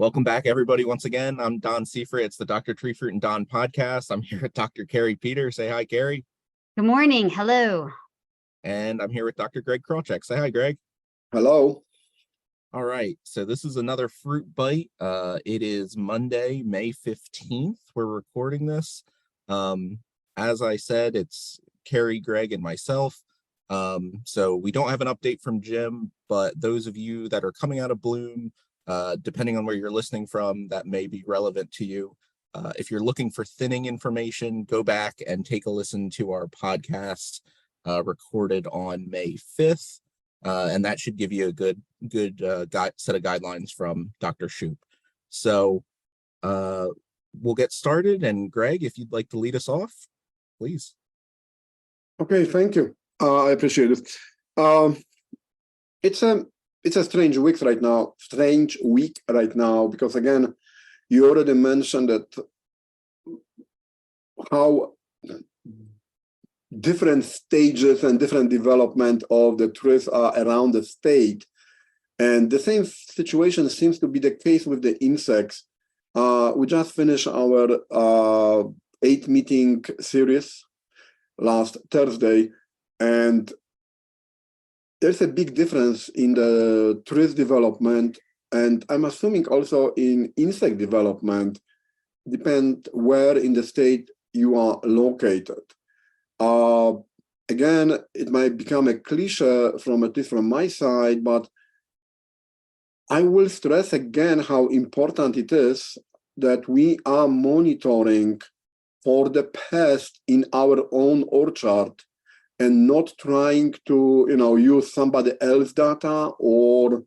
Welcome back, everybody. Once again, I'm Don Seifrit. It's the Dr. Seifrit and Don podcast. I'm here with Dr. Kari Peter. Say hi, Kari. Good morning. Hello. And I'm here with Dr. Greg Krawczyk. Say hi, Greg. Hello. All right. So this is another fruit bite. It is Monday, May 15th. We're recording this. As I said, it's Kari, Greg, and myself. So we don't have an update from Jim, but those of you that are coming out of Bloom, depending on where you're listening from, that may be relevant to you. If you're looking for thinning information, go back and take a listen to our podcast recorded on May 5th. And that should give you a good set of guidelines from Dr. Shoup. So we'll get started. And Greg, if you'd like to lead us off, please. Okay, thank you. I appreciate it. It's a strange week right now, because again, you already mentioned that how different stages and different development of the trees are around the state. And the same situation seems to be the case with the insects. We just finished our 8-meeting series last Thursday, and there's a big difference in the trees development, and I'm assuming also in insect development, depend where in the state you are located. Again, it might become a cliche at least from my side, but I will stress again how important it is that we are monitoring for the pest in our own orchard and not trying to, use somebody else's data or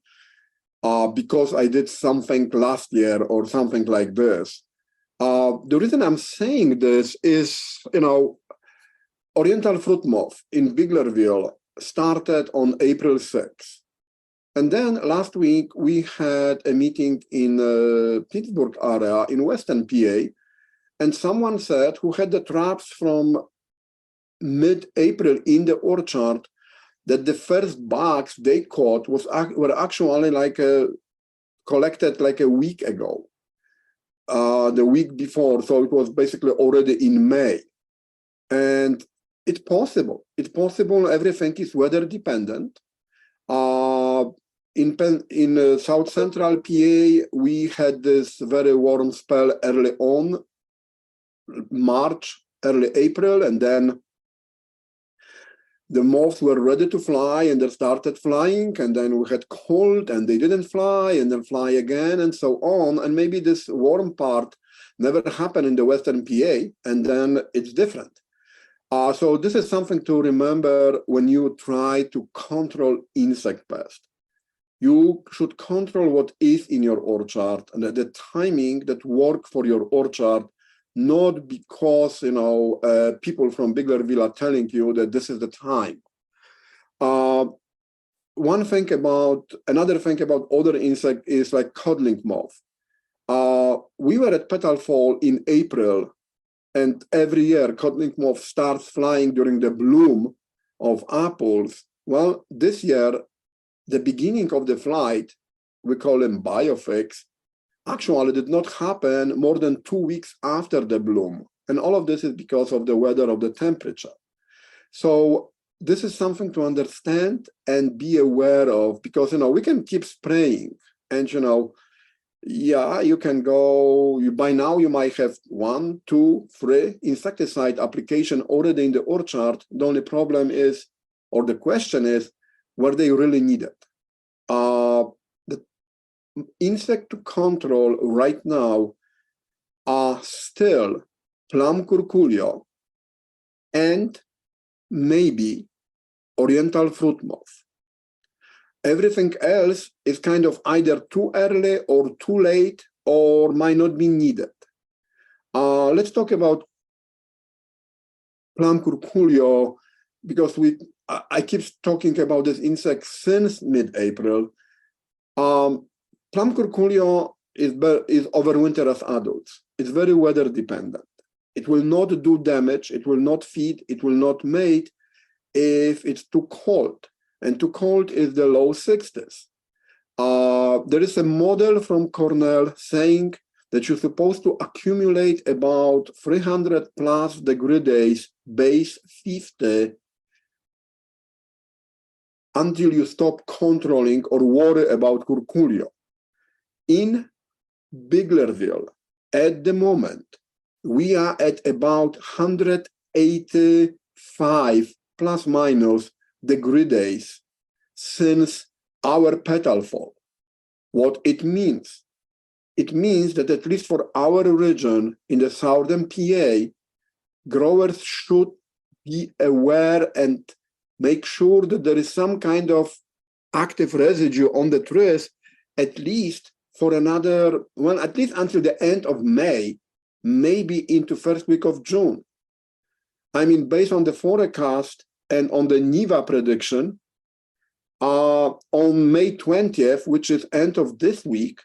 because I did something last year or something like this. The reason I'm saying this is, Oriental fruit moth in Biglerville started on April 6th. And then last week, we had a meeting in Pittsburgh area in Western PA, and someone said who had the traps from mid-April in the orchard that the first bugs they caught were actually collected like a week ago, the week before. So it was basically already in May. And it's possible. It's possible. Everything is weather dependent. In South Central PA, we had this very warm spell early on, March, early April, and then the moths were ready to fly and they started flying, and then we had cold and they didn't fly and then fly again and so on. And maybe this warm part never happened in the Western PA, and then it's different. So this is something to remember when you try to control insect pest. You should control what is in your orchard and at the timing that work for your orchard, not because people from Biglerville are telling you that this is the time. Another thing about other insect is like codling moth. We were at Petal Fall in April, and every year codling moth starts flying during the bloom of apples. Well, this year, the beginning of the flight, we call them biofix, actually did not happen more than 2 weeks after the bloom. And all of this is because of the weather, of the temperature. So this is something to understand and be aware of, because, we can keep spraying and, you can go, by now you might have 1, 2, 3 insecticide application already in the orchard. The only problem is, or the question is, were they really needed? The insect to control right now are still plum curculio and maybe Oriental fruit moth. Everything else is kind of either too early or too late or might not be needed. Let's talk about plum curculio, because I keep talking about this insect since mid-April. Plum curculio is overwinter as adults. It's very weather dependent. It will not do damage. It will not feed. It will not mate if it's too cold. And too cold is the low 60s. There is a model from Cornell saying that you're supposed to accumulate about 300 plus degree days, base 50, until you stop controlling or worry about curculio. In Biglerville, at the moment, we are at about 185 plus minus degree days since our petal fall. What it means? It means that at least for our region in the southern PA, growers should be aware and make sure that there is some kind of active residue on the trees, at least for another, well, at least until the end of May, maybe into first week of June. I mean, based on the forecast and on the NIVA prediction, on May 20th, which is end of this week,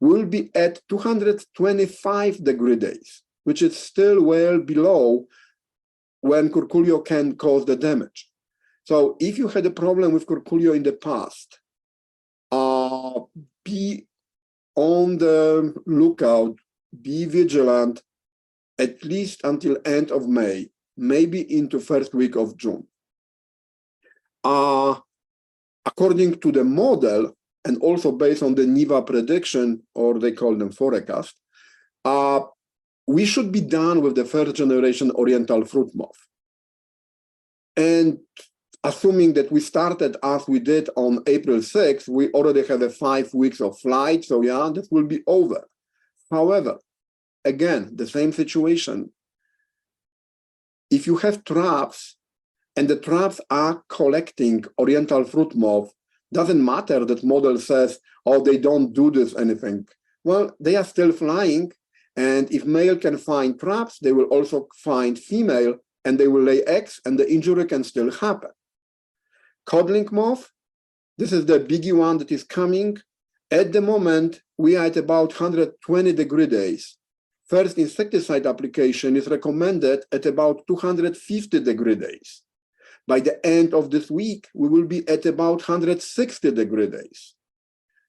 we'll be at 225 degree days, which is still well below when curculio can cause the damage. So if you had a problem with curculio in the past, be on the lookout, be vigilant, at least until end of May, maybe into first week of June. According to the model, and also based on the NIVA prediction, or they call them forecast, we should be done with the first generation oriental fruit moth. And assuming that we started as we did on April 6th, we already have a 5 weeks of flight, so yeah, that will be over. However, again, the same situation. If you have traps, and the traps are collecting oriental fruit moth, doesn't matter that model says, oh, they don't do this anything. Well, they are still flying, and if male can find traps, they will also find female, and they will lay eggs, and the injury can still happen. Codling moth, this is the biggie one that is coming. At the moment, we are at about 120 degree days. First insecticide application is recommended at about 250 degree days. By the end of this week, we will be at about 160 degree days.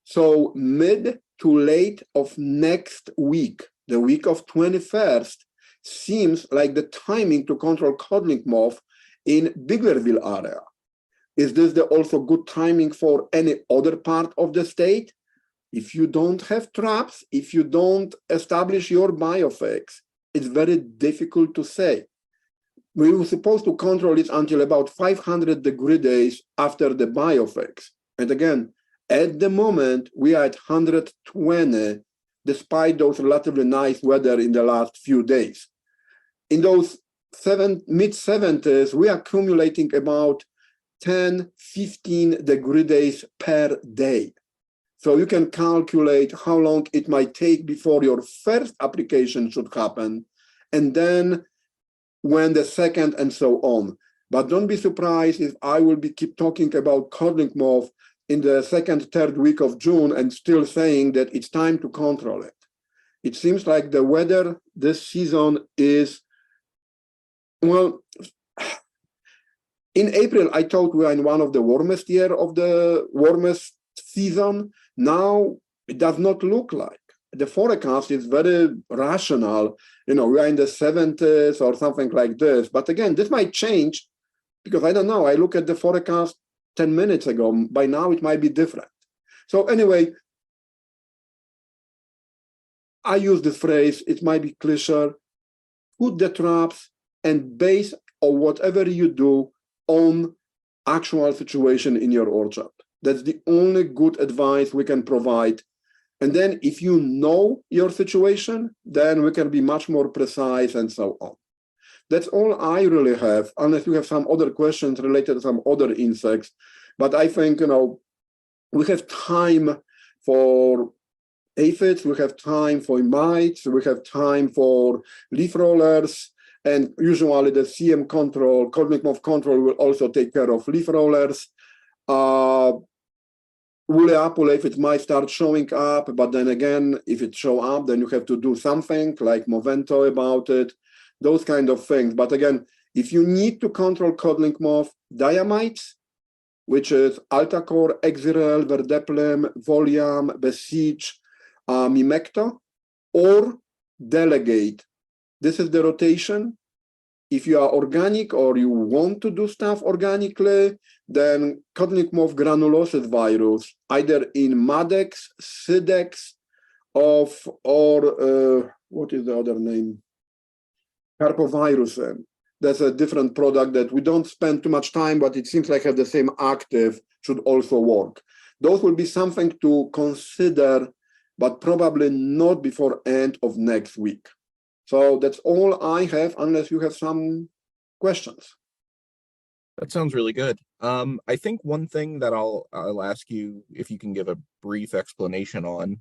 So mid to late of next week, the week of 21st, seems like the timing to control codling moth in Biglerville area. Is this also good timing for any other part of the state? If you don't have traps, if you don't establish your biofix, it's very difficult to say. We were supposed to control it until about 500 degree days after the biofix. And again, at the moment, we are at 120, despite those relatively nice weather in the last few days. In those mid-70s, we are accumulating about 10, 15 degree days per day. So you can calculate how long it might take before your first application should happen, and then when the second, and so on. But don't be surprised if I will keep talking about codling moth in the second, third week of June and still saying that it's time to control it. It seems like the weather this season is, well, in April, I thought we are in one of the warmest year of the warmest season. Now it does not look like. The forecast is very rational. You know, we are in the 70s or something like this. But again, this might change because I don't know. I look at the forecast 10 minutes ago. By now, it might be different. So anyway, I use this phrase. It might be cliche. Put the traps and base on whatever you do on actual situation in your orchard. That's the only good advice we can provide. And then if you know your situation, then we can be much more precise and so on. That's all I really have, unless you have some other questions related to some other insects. But I think, you know, we have time for aphids, we have time for mites, we have time for leaf rollers, and usually the CM control, codling moth control, will also take care of leaf rollers. Woolly apple aphid might start showing up, but then again, if it show up, then you have to do something like Movento about it, those kind of things. But again, if you need to control codling moth, diamites, which is Altacor, Exirel, Verdeplem, Voliam, Besich, Mimecta, or delegate. This is the rotation. If you are organic or you want to do stuff organically, then codling moth granulosis virus, either in Madex, Sidex, or what is the other name? Carpovirusen. That's a different product that we don't spend too much time, but it seems like have the same active, should also work. Those will be something to consider, but probably not before end of next week. So that's all I have, unless you have some questions. That sounds really good. I think one thing that I'll ask you if you can give a brief explanation on,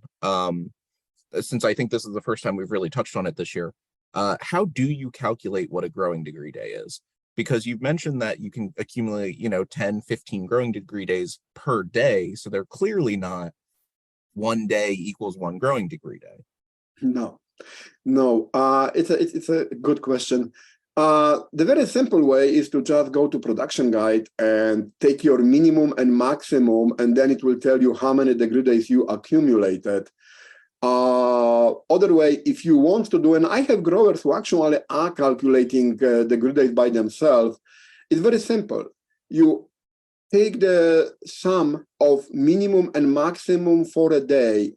since I think this is the first time we've really touched on it this year. How do you calculate what a growing degree day is? Because you've mentioned that you can accumulate, 10, 15 growing degree days per day. So they're clearly not 1 day equals 1 growing degree day. No, it's a good question. The very simple way is to just go to production guide and take your minimum and maximum, and then it will tell you how many degree days you accumulated. Other way, if you want to do, and I have growers who actually are calculating degree days by themselves, it's very simple. You take the sum of minimum and maximum for a day,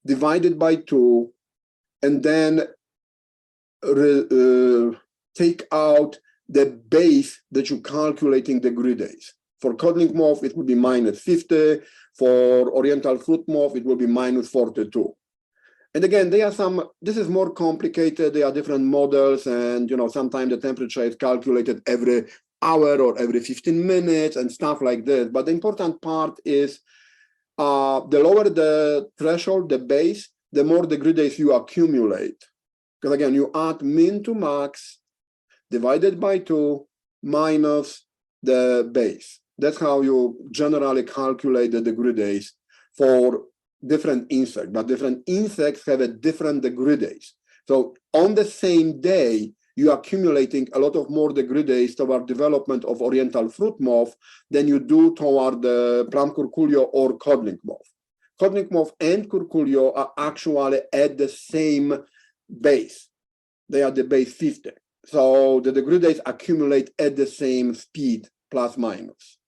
divided by 2, and then take out the base that you're calculating degree days. For codling moth, it will be -50. For oriental fruit moth, it will be -42. And again, this is more complicated. There are different models, and sometimes the temperature is calculated every hour or every 15 minutes and stuff like this. But the important part is the lower the threshold, the base, the more degree days you accumulate. Because again, you add min to max divided by 2 minus the base. That's how you generally calculate the degree days for different insects. But different insects have a different degree days. So on the same day, you're accumulating a lot of more degree days toward development of oriental fruit moth than you do toward the plum curculio or codling moth. Codling moth and curculio are actually at the same base. They are the base 50. So the degree days accumulate at the same speed, plus minus.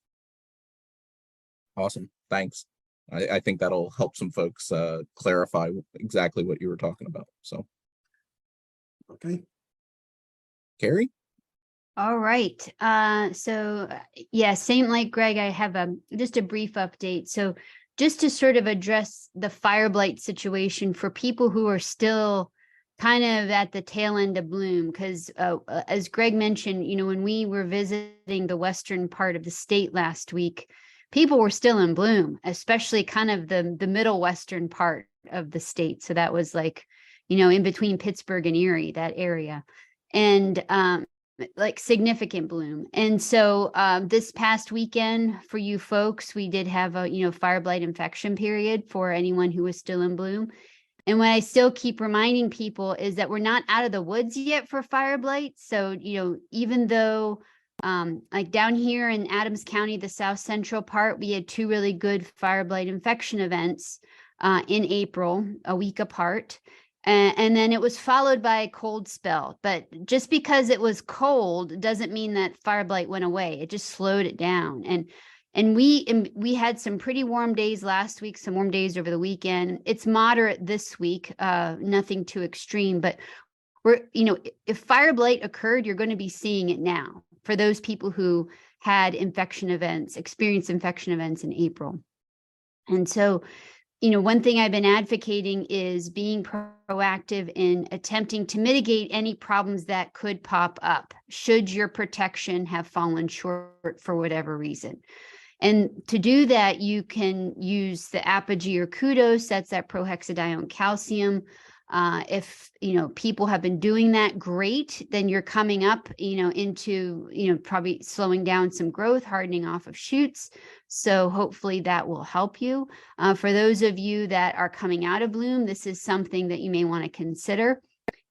Awesome. Thanks. I think that'll help some folks clarify exactly what you were talking about. So, okay. Kari? All right. So yeah, same like Greg, I have just a brief update. So just to sort of address the fire blight situation for people who are still kind of at the tail end of bloom, because as Greg mentioned, when we were visiting the western part of the state last week, people were still in bloom, especially kind of the middle western part of the state. So that was like, in between Pittsburgh and Erie, that area, and like significant bloom. And so this past weekend for you folks, we did have a, fire blight infection period for anyone who was still in bloom. And what I still keep reminding people is that we're not out of the woods yet for fire blight. So, even though like down here in Adams County, the south central part, we had 2 really good fire blight infection events in April, a week apart. And then it was followed by a cold spell. But just because it was cold doesn't mean that fire blight went away. It just slowed it down. And we had some pretty warm days last week, some warm days over the weekend. It's moderate this week, nothing too extreme. But we're, if fire blight occurred, you're going to be seeing it now for those people who had experienced infection events in April. And so, one thing I've been advocating is being proactive in attempting to mitigate any problems that could pop up should your protection have fallen short for whatever reason. And to do that, you can use the Apogee or Kudos, that's that prohexadione calcium. If, people have been doing that, great, then you're coming up, into, probably slowing down some growth, hardening off of shoots. So hopefully that will help you. For those of you that are coming out of bloom, this is something that you may want to consider.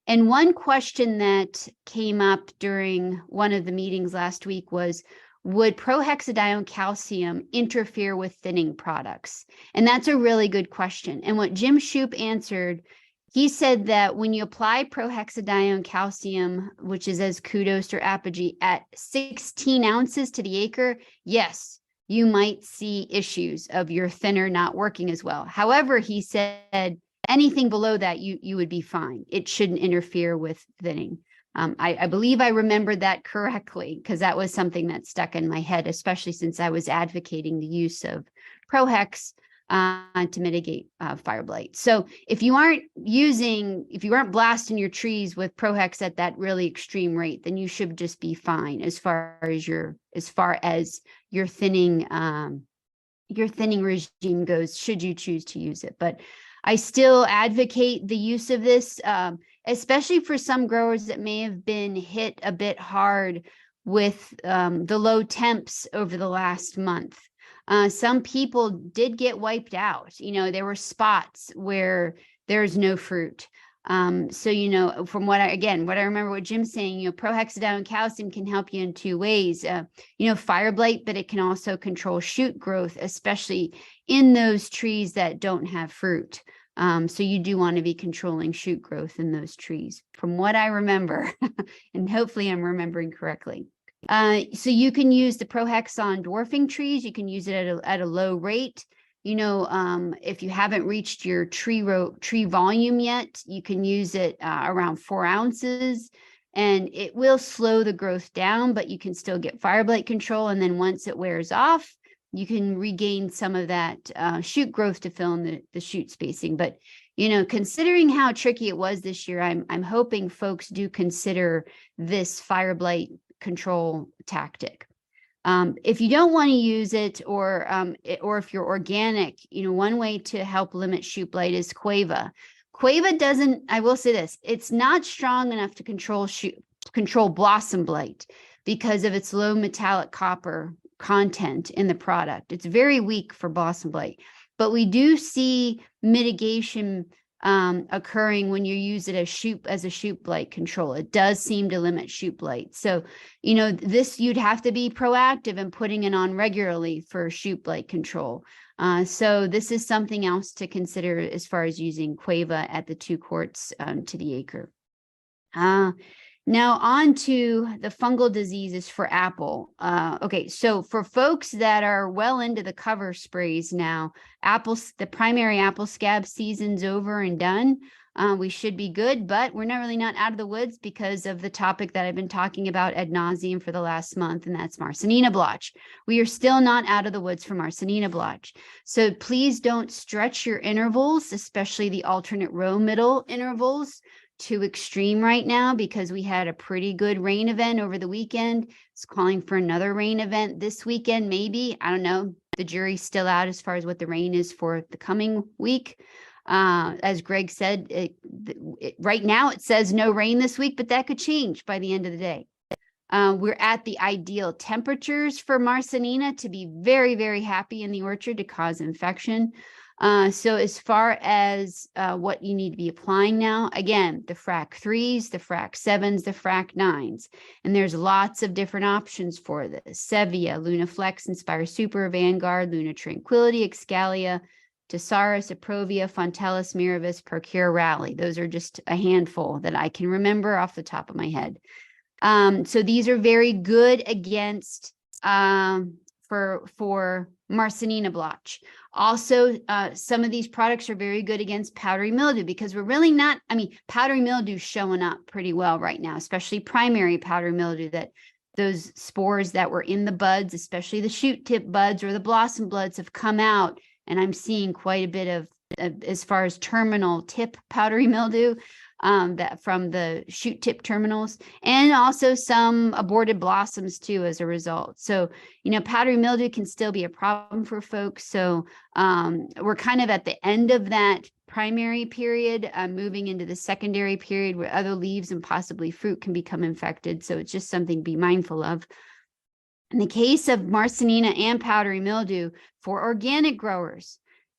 And one question that came up during one of the meetings last week was, would prohexadione calcium interfere with thinning products? And that's a really good question. And what Jim Shoup answered, he said that when you apply prohexadione calcium, which is as kudos or apogee, at 16 ounces to the acre, yes, you might see issues of your thinner not working as well. However, he said anything below that, you would be fine. It shouldn't interfere with thinning. I believe I remembered that correctly, because that was something that stuck in my head, especially since I was advocating the use of Prohex to mitigate fire blight. So if you aren't blasting your trees with Prohex at that really extreme rate, then you should just be fine as far as your thinning regime goes, should you choose to use it. But I still advocate the use of this, especially for some growers that may have been hit a bit hard with the low temps over the last month. Some people did get wiped out. There were spots where there's no fruit. So, from what I remember what Jim's saying, prohexadione calcium can help you in two ways, fire blight, but it can also control shoot growth, especially in those trees that don't have fruit. So you do want to be controlling shoot growth in those trees, from what I remember, and hopefully I'm remembering correctly. So you can use the Prohex on dwarfing trees. You can use it at a low rate. If you haven't reached your tree volume yet, you can use it around 4 ounces, and it will slow the growth down, but you can still get fire blight control. And then once it wears off, you can regain some of that shoot growth to fill in the shoot spacing. But, considering how tricky it was this year, I'm hoping folks do consider this fire blight control tactic. If you don't want to use it, or if you're organic, one way to help limit shoot blight is Quava. Quava doesn't, I will say this, it's not strong enough to control blossom blight because of its low metallic copper content in the product. It's very weak for blossom blight, but we do see mitigation occurring when you use it as a shoot blight control. It does seem to limit shoot blight. So, this, you'd have to be proactive in putting it on regularly for shoot blight control. So this is something else to consider as far as using Quava at the 2 quarts to the acre. Now on to the fungal diseases for apple. Okay, so for folks that are well into the cover sprays now, the primary apple scab season's over and done. We should be good, but we're not out of the woods because of the topic that I've been talking about ad nauseum for the last month, and that's Marsanina blotch. We are still not out of the woods for Marsanina blotch. So please don't stretch your intervals, especially the alternate row middle intervals, too extreme right now, because we had a pretty good rain event over the weekend. It's calling for another rain event this weekend, maybe. I don't know. The jury's still out as far as what the rain is for the coming week. As Greg said, right now it says no rain this week, but that could change by the end of the day. We're at the ideal temperatures for Marsanina to be very, very happy in the orchard to cause infection. So as far as what you need to be applying now, again, the frac 3s, the frac 7s, the frac 9s, and there's lots of different options for this. Sevia, Luna Flex, Inspire Super, Vanguard, Luna Tranquility, Excalia, Tesaurus, Aprovia, Fontellus, Miravis, Procure, Rally. Those are just a handful that I can remember off the top of my head. So these are very good against for Marsanina blotch. Also, some of these products are very good against powdery mildew, because we're really not, powdery mildew is showing up pretty well right now, especially primary powdery mildew, that those spores that were in the buds, especially the shoot tip buds or the blossom buds, have come out. And I'm seeing quite a bit of, as far as terminal tip powdery mildew, that from the shoot tip terminals, and also some aborted blossoms too as a result. So, powdery mildew can still be a problem for folks. So we're kind of at the end of that primary period, moving into the secondary period where other leaves and possibly fruit can become infected. So it's just something to be mindful of. In the case of Marsanina and powdery mildew, for organic growers,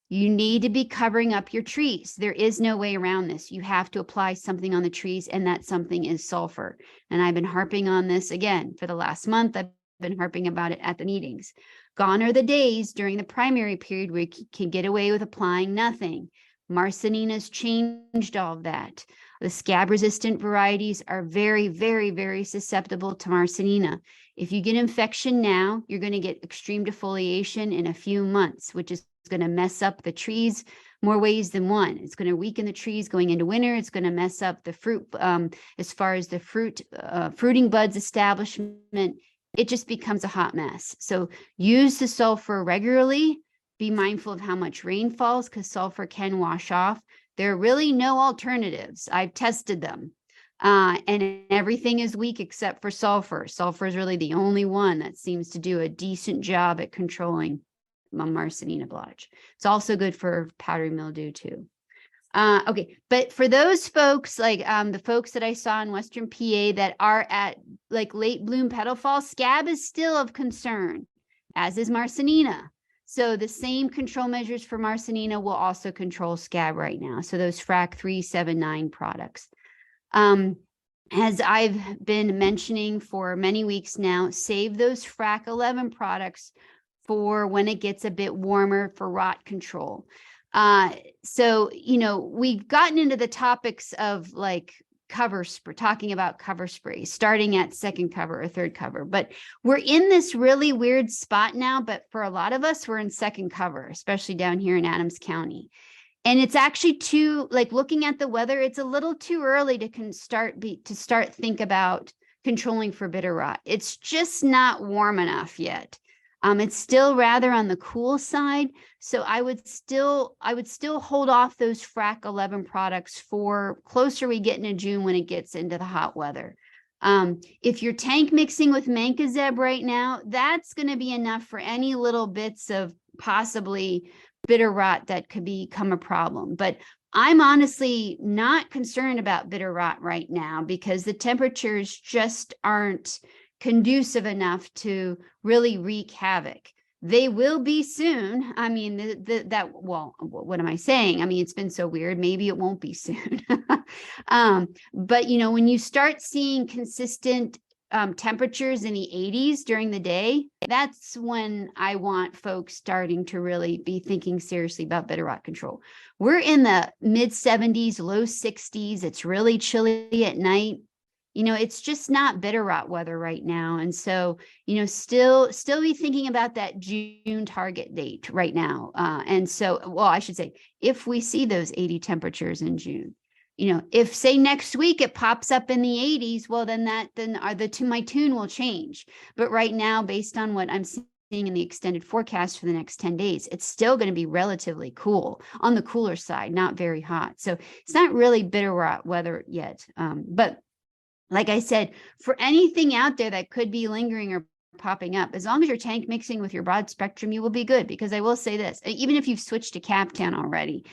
you need to be covering up your trees. There is no way around this. You have to apply something on the trees, and that something is sulfur. And I've been harping on this again for the last month. I've been harping about it at the meetings. Gone are the days during the primary period where you can get away with applying nothing. Marsanina's changed all of that. The scab-resistant varieties are very, very, very susceptible to Marsanina. If you get infection now, you're going to get extreme defoliation in a few months, which is going to mess up the trees more ways than one. It's going to weaken the trees going into winter. It's going to mess up the fruit as far as the fruiting buds establishment. It just becomes a hot mess. So use the sulfur regularly. Be mindful of how much rain falls because sulfur can wash off. There are really no alternatives. I've tested them. And everything is weak except for sulfur. Sulfur is really the only one that seems to do a decent job at controlling Marsanina blotch. It's also good for powdery mildew too. Okay, but for those folks like the folks that I saw in Western PA that are at like late bloom petal fall, scab is still of concern, as is Marsanina. So the same control measures for Marsanina will also control scab right now. So those FRAC 379 products. As I've been mentioning for many weeks now, save those FRAC 11 products for when it gets a bit warmer for rot control. So, you know, we've gotten into the topics of like cover spray, talking about cover sprays, starting at second cover or third cover, but we're in this really weird spot now. But for a lot of us, we're in second cover, especially down here in Adams County. And it's actually too, like looking at the weather, it's a little too early to start think about controlling for bitter rot. It's just not warm enough yet. It's still rather on the cool side. So I would still hold off those FRAC 11 products for closer we get into June when it gets into the hot weather. If you're tank mixing with Mancozeb right now, that's going to be enough for any little bits of possibly bitter rot that could become a problem. But I'm honestly not concerned about bitter rot right now because the temperatures just aren't conducive enough to really wreak havoc. They will be soon. I mean, well, what am I saying? I mean, it's been so weird. Maybe it won't be soon. But, you know, when you start seeing consistent temperatures in the 80s during the day, that's when I want folks starting to really be thinking seriously about bitter rot control. We're in the mid 70s, low 60s. It's really chilly at night. You know, it's just not bitter rot weather right now. And so, you know, still be thinking about that June target date right now. And so, well, I should say, if we see those 80 temperatures in June, you know, if say next week it pops up in the 80s, well, then my tune will change. But right now, based on what I'm seeing in the extended forecast for the next 10 days, it's still going to be relatively cool on the cooler side, not very hot. So it's not really bitter rot weather yet. But like I said, for anything out there that could be lingering or popping up, as long as you're tank mixing with your broad spectrum, you will be good. Because I will say this, even if you've switched to Captan already,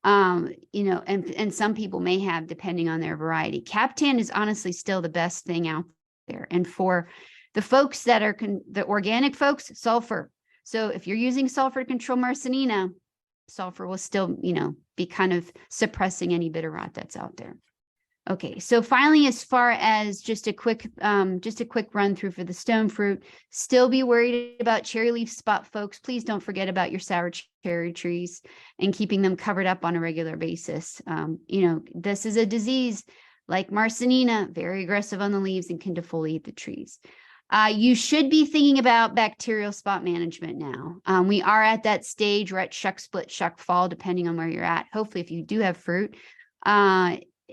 you know, and some people may have, depending on their variety, Captan is honestly still the best thing out there. And for the folks that are the organic folks, sulfur. So if you're using sulfur to control Marsanina, sulfur will still, you know, be kind of suppressing any bitter rot that's out there. Okay, so finally, as far as just a quick run through for the stone fruit, still be worried about cherry leaf spot, folks. Please don't forget about your sour cherry trees and keeping them covered up on a regular basis. You know, this is a disease like Marsanina, very aggressive on the leaves and can defoliate the trees. You should be thinking about bacterial spot management now. We are at that stage. We're at shuck, split, shuck, fall, depending on where you're at. Hopefully, if you do have fruit,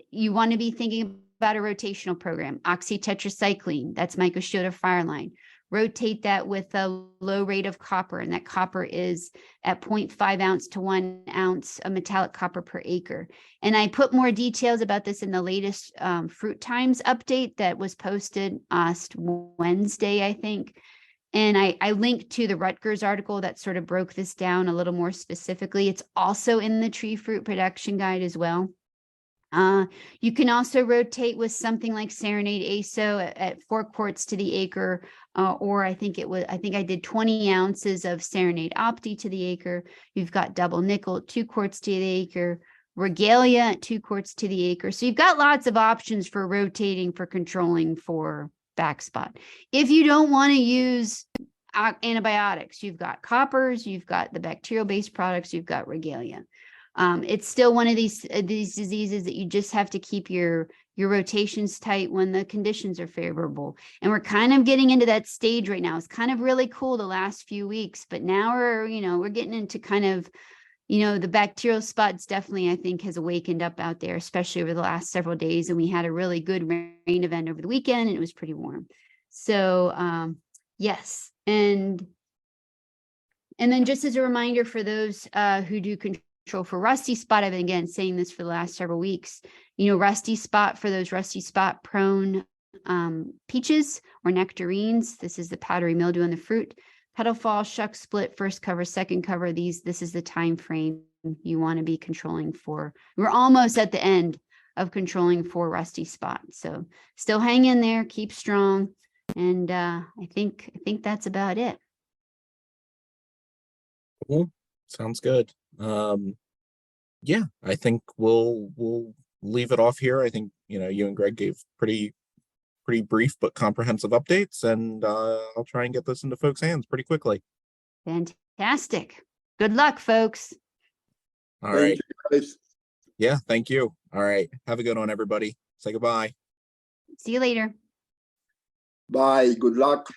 you want to be thinking about a rotational program. Oxytetracycline, that's Mycosciota fireline. Rotate that with a low rate of copper, and that copper is at 0.5 ounce to 1 ounce of metallic copper per acre. And I put more details about this in the latest Fruit Times update that was posted last Wednesday, I think. And I linked to the Rutgers article that sort of broke this down a little more specifically. It's also in the Tree Fruit Production Guide as well. You can also rotate with something like Serenade ASO at 4 quarts to the acre, or I think I did 20 ounces of Serenade Opti to the acre. You've got double nickel at 2 quarts to the acre, Regalia at 2 quarts to the acre. So you've got lots of options for rotating, for controlling for back spot. If you don't want to use antibiotics, you've got coppers, you've got the bacterial-based products, you've got regalia. It's still one of these diseases that you just have to keep your rotations tight when the conditions are favorable. And we're kind of getting into that stage right now. It's kind of really cool the last few weeks, but now we're getting into kind of, the bacterial spots definitely, I think, has awakened up out there, especially over the last several days. And we had a really good rain event over the weekend and it was pretty warm. So, yes. And then just as a reminder for those who do control for rusty spot, I've been again saying this for the last several weeks, rusty spot for those rusty spot prone peaches or nectarines. This is the powdery mildew on the fruit. Petal fall, shuck split, first cover, second cover. This is the time frame you want to be controlling for. We're almost at the end of controlling for rusty spot. So still hang in there, keep strong. And I think that's about it. Cool. Sounds good. Yeah, I think we'll leave it off here. I think, you and Greg gave pretty brief but comprehensive updates, and I'll try and get this into folks' hands pretty quickly. Fantastic. Good luck, folks. All right. You guys. Yeah, thank you. All right. Have a good one, everybody. Say goodbye. See you later. Bye. Good luck.